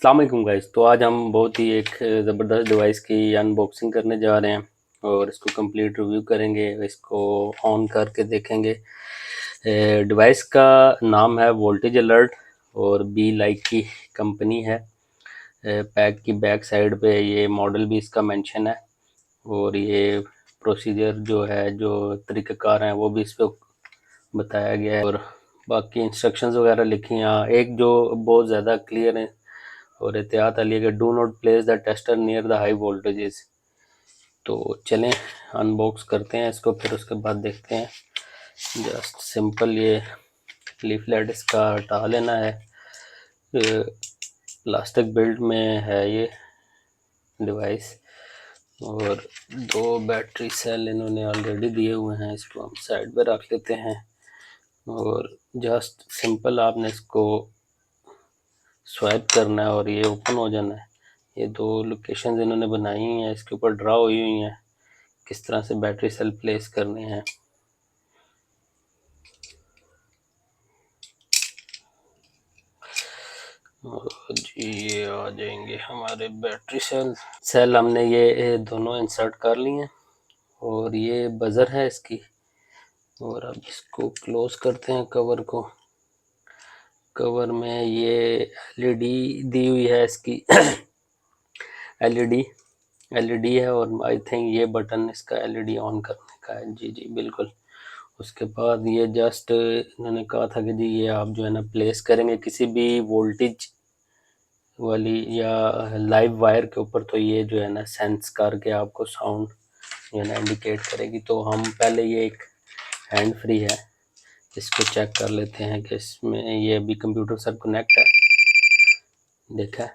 अस्सलाम वालेकुम गाइस। तो आज हम बहुत ही एक ज़बरदस्त डिवाइस की अनबॉक्सिंग करने जा रहे हैं और इसको कंप्लीट रिव्यू करेंगे, इसको ऑन करके देखेंगे। डिवाइस का नाम है वोल्टेज अलर्ट और बी लाइक की कंपनी है। पैक की बैक साइड पे ये मॉडल भी इसका मेंशन है और ये प्रोसीजर जो है, जो तरीक़ाकार हैं, वो भी इस पे बताया गया है और बाकी इंस्ट्रक्शंस वगैरह लिखी हैं। एक जो बहुत ज़्यादा क्लियर है और एहतियात वाली है कि do not place the tester near the high voltages. तो चलें अनबॉक्स करते हैं इसको, फिर उसके बाद देखते हैं। जस्ट सिंपल ये लीफलेट इसका हटा लेना है। प्लास्टिक बिल्ड में है ये डिवाइस और दो बैटरी सेल इन्होंने ऑलरेडी दिए हुए हैं। इसको हम साइड पे रख लेते हैं और जस्ट सिंपल आपने इसको स्वाइप करना है और ये ओपन हो जाना है। ये दो लोकेशंस इन्होंने बनाई हुई हैं, इसके ऊपर ड्रा हुई हुई हैं किस तरह से बैटरी सेल प्लेस करने हैं। और जी ये आ जाएंगे हमारे बैटरी सेल हमने ये दोनों इंसर्ट कर लिए हैं और ये बजर है इसकी। और अब इसको क्लोज करते हैं कवर को। कवर में ये एलईडी दी हुई है इसकी एलईडी एलईडी है और आई थिंक ये बटन इसका एलईडी ऑन करने का है। जी जी बिल्कुल। उसके बाद ये जस्ट इन्होंने कहा था कि जी ये आप जो है ना प्लेस करेंगे किसी भी वोल्टेज वाली या लाइव वायर के ऊपर, तो ये जो है ना सेंस करके आपको साउंड जो है ना इंडिकेट करेगी। तो हम पहले ये एक हैंड फ्री है, इसको चेक कर लेते हैं कि इसमें ये अभी कंप्यूटर से कनेक्ट है। देखा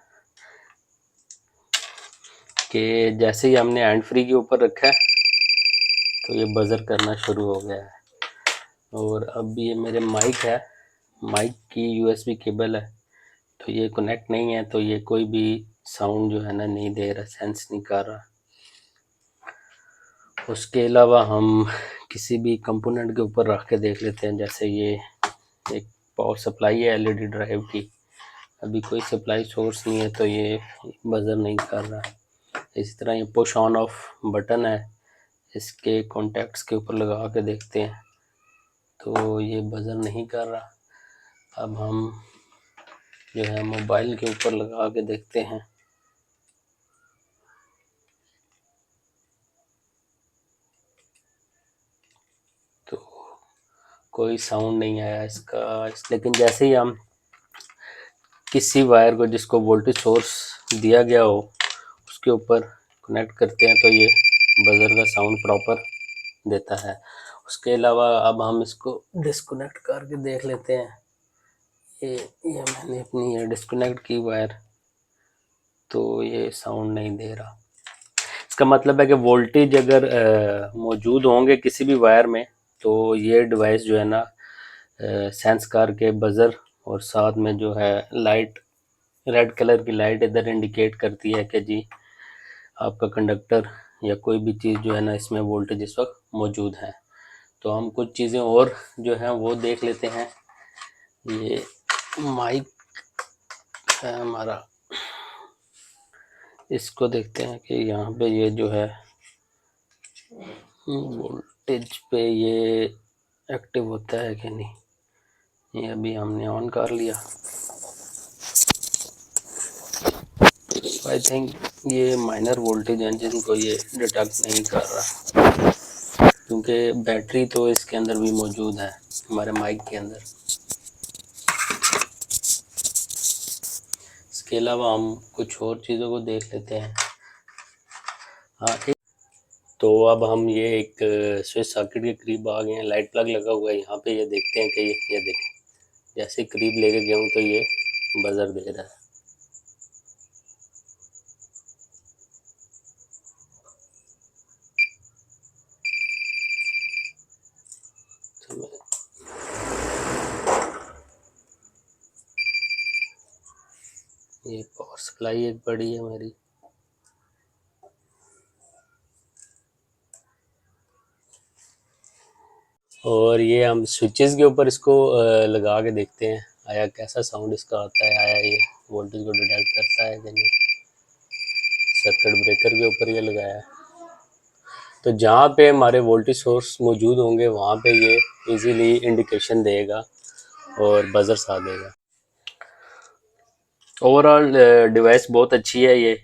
कि जैसे ही हमने हैंड फ्री के ऊपर रखा है तो ये बजर करना शुरू हो गया है। और अब ये मेरे माइक है, माइक की यूएसबी केबल है, तो ये कनेक्ट नहीं है, तो ये कोई भी साउंड जो है ना नहीं दे रहा, सेंस नहीं कर रहा। उसके अलावा हम किसी भी कंपोनेंट के ऊपर रख के देख लेते हैं। जैसे ये एक पावर सप्लाई है एलईडी ड्राइव की, अभी कोई सप्लाई सोर्स नहीं है तो ये बजर नहीं कर रहा। इसी तरह ये पुश ऑन ऑफ बटन है, इसके कॉन्टैक्ट्स के ऊपर लगा के देखते हैं तो ये बजर नहीं कर रहा। अब हम जो है मोबाइल के ऊपर लगा के देखते हैं तो कोई साउंड नहीं आया इसका। लेकिन जैसे ही हम किसी वायर को जिसको वोल्टेज सोर्स दिया गया हो उसके ऊपर कनेक्ट करते हैं तो ये बजर का साउंड प्रॉपर देता है। उसके अलावा अब हम इसको डिस्कनेक्ट करके देख लेते हैं। ये मैंने अपनी ये डिस्कनेक्ट की वायर, तो ये साउंड नहीं दे रहा। इसका मतलब है कि वोल्टेज अगर मौजूद होंगे किसी भी वायर में तो ये डिवाइस जो है ना सेंस करके बजर और साथ में जो है लाइट, रेड कलर की लाइट इधर इंडिकेट करती है कि जी आपका कंडक्टर या कोई भी चीज़ जो है ना इसमें वोल्टेज इस वक्त मौजूद है। तो हम कुछ चीज़ें और जो हैं वो देख लेते हैं। ये माइक है हमारा, इसको देखते हैं कि यहाँ पे ये जो है वोल्टेज पे ये एक्टिव होता है कि नहीं। ये अभी हमने ऑन कर लिया, आई थिंक ये माइनर वोल्टेज है जिनको ये डिटेक्ट नहीं कर रहा, क्योंकि बैटरी तो इसके अंदर भी मौजूद है हमारे माइक के अंदर। इसके अलावा हम कुछ और चीज़ों को देख लेते हैं। हाँ, तो अब हम ये एक स्विच सॉकेट के करीब आ गए हैं। लाइट प्लग लगा हुआ है यहाँ पे, ये देखते हैं कि ये देखें जैसे करीब लेके गया हूँ तो ये बजर दे रहा है। तो ये पावर सप्लाई एक बड़ी है मेरी, और ये हम स्विचेस के ऊपर इसको लगा के देखते हैं। आया, कैसा साउंड इसका आता है, आया ये वोल्टेज को डिटेक्ट करता है कि नहीं। सर्किट ब्रेकर के ऊपर ये लगाया है, तो जहाँ पे हमारे वोल्टेज सोर्स मौजूद होंगे वहाँ पे ये इजीली इंडिकेशन देगा और बजर सा देगा। ओवरऑल डिवाइस बहुत अच्छी है ये।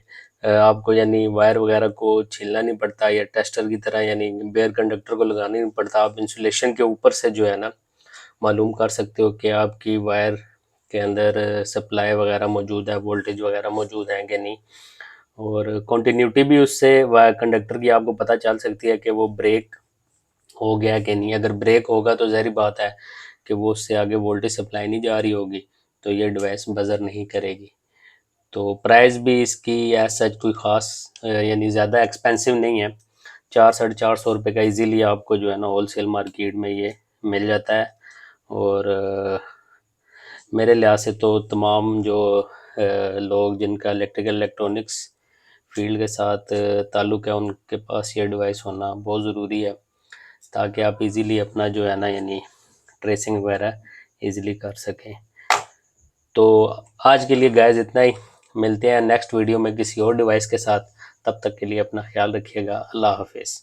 आपको यानी वायर वगैरह को छीलना नहीं पड़ता, या टेस्टर की तरह यानी बेयर कंडक्टर को लगाना नहीं पड़ता। आप इंसुलेशन के ऊपर से जो है ना मालूम कर सकते हो कि आपकी वायर के अंदर सप्लाई वगैरह मौजूद है, वोल्टेज वगैरह मौजूद है कि नहीं। और कंटिन्यूटी भी उससे वायर कंडक्टर की आपको पता चल सकती है कि वो ब्रेक हो गया कि नहीं। अगर ब्रेक होगा तो ज़ाहिर बात है कि वो उससे आगे वोल्टेज सप्लाई नहीं जा रही होगी, तो ये डिवाइस बजर नहीं करेगी। तो प्राइस भी इसकी एज सच कोई ख़ास यानी ज़्यादा एक्सपेंसिव नहीं है। 400-450 रुपये का इजीली आपको जो है ना होलसेल मार्केट में ये मिल जाता है। और मेरे लिहाज से तो तमाम जो लोग जिनका इलेक्ट्रिकल इलेक्ट्रॉनिक्स फील्ड के साथ ताल्लुक़ है, उनके पास ये डिवाइस होना बहुत ज़रूरी है, ताकि आप इजीली अपना जो है ना यानी ट्रेसिंग वगैरह इजीली कर सकें। तो आज के लिए गाइस इतना ही, मिलते हैं नेक्स्ट वीडियो में किसी और डिवाइस के साथ। तब तक के लिए अपना ख्याल रखिएगा। अल्लाह हाफिज़।